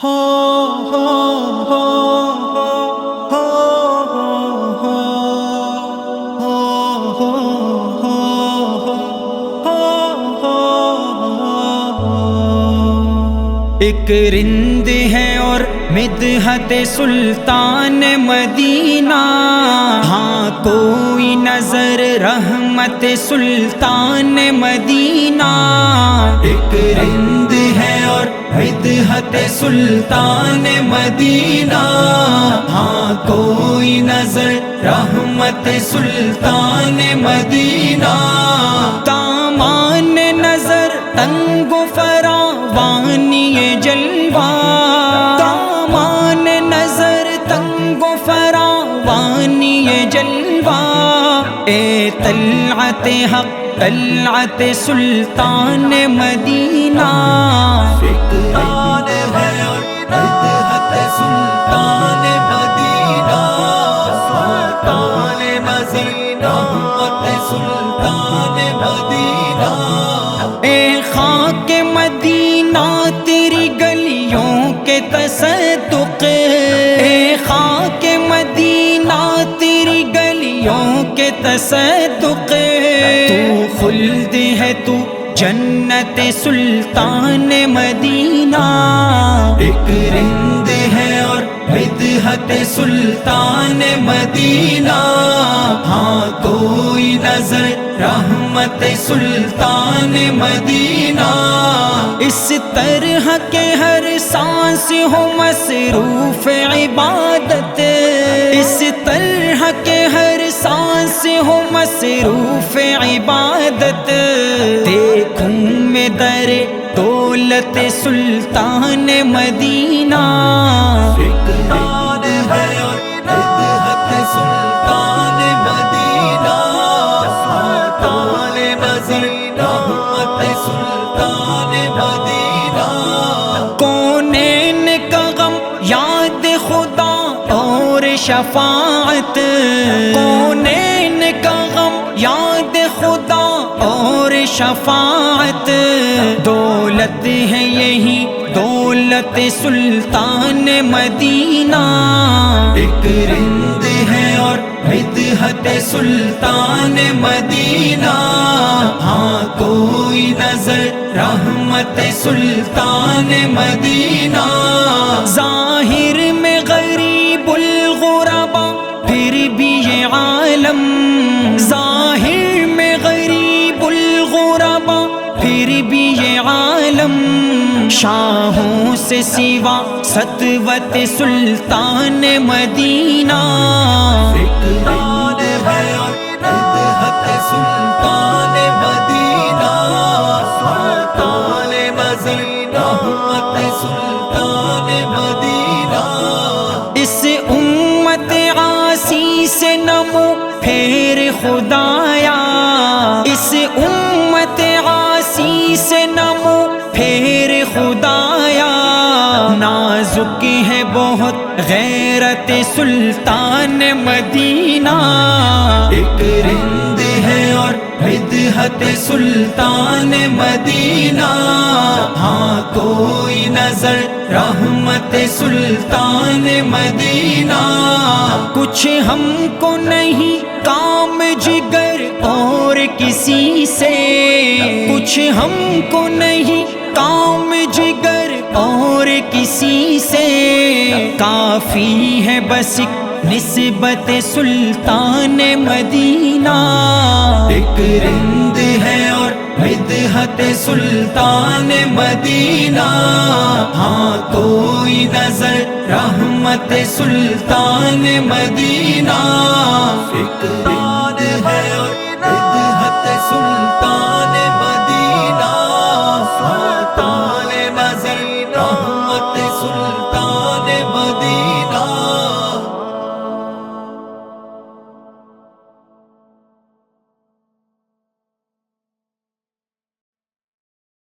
ایک رند ہے اور مدحت سلطان مدینہ، ہاں کوئی نظر رحمت سلطان مدینہ۔ ایک رند ہے اور مدحت سلطان مدینہ، ہاں کوئی نظر رحمت سلطان مدینہ۔ دامان نظر تنگ و فراوانی جلوہ، دامان نظر تنگ و فراوانی جلوہ، اے طلعت حق طلعت سلطان مدینہ۔ فکران ہے اور مدحت سلطان مدینہ، سلطان مدینہ، سلطان مدینہ۔ اے خاک مدینہ تیری گلیوں کے تصدق، اے خاک مدینہ تیری گلیوں کے تصدق، تو خلد ہے تو جنت سلطان مدینہ۔ ایک رند ہے اور مدحت سلطان مدینہ، ہاں کوئی نظر رحمت سلطان مدینہ۔ اس طرح کے ہر سانس ہو مصروف عبادت، اس طرح کے ہر سانس ہو مصروف عبادت، دیکھوں میں در دولت سلطان مدینہ۔ فکران ہے اور مدحت سلطان مدینہ، سلطان مدینہ، سلطان مدینہ۔ کونین کا غم یاد خدا اور شفاعت، کونین کا غم یاد خدا اور شفاعت، دولت ہے یہی دولت سلطان مدینہ۔ ایک رند ہے اور مدحت سلطان مدینہ، ہاں کوئی نظر رحمت سلطان مدینہ۔ ظاہر میں غریب الغربا پھر بھی یہ عالم، ظاہر میں غریب الغربا پھر بھی یہ عالم، شاہوں سے سوا سطوت سلطان مدینہ۔ فکران ہے اور مدحت سلطان مدینہ، سلطان مدینہ، سلطان مدینہ۔ اس امت عاصی سے نمو پھیر خدایا، اس امت عاصی سے نمو پھیر خدایا، نازک ہے بہت غیرت سلطان مدینہ۔ ایک رند ہے اور مدحت سلطان مدینہ، ہاں کوئی نظر رحمت سلطان مدینہ۔ کچھ ہم کو نہیں کام جگر اور کسی سے، کچھ ہم کو نہیں کام جگر اور کسی سے، کافی ہے بس ایک نسبت سلطان مدینہ۔ ایک رند ہے اور مدحت سلطان مدینہ، ہاں کوئی نظر رحمت سلطان مدینہ۔ فکر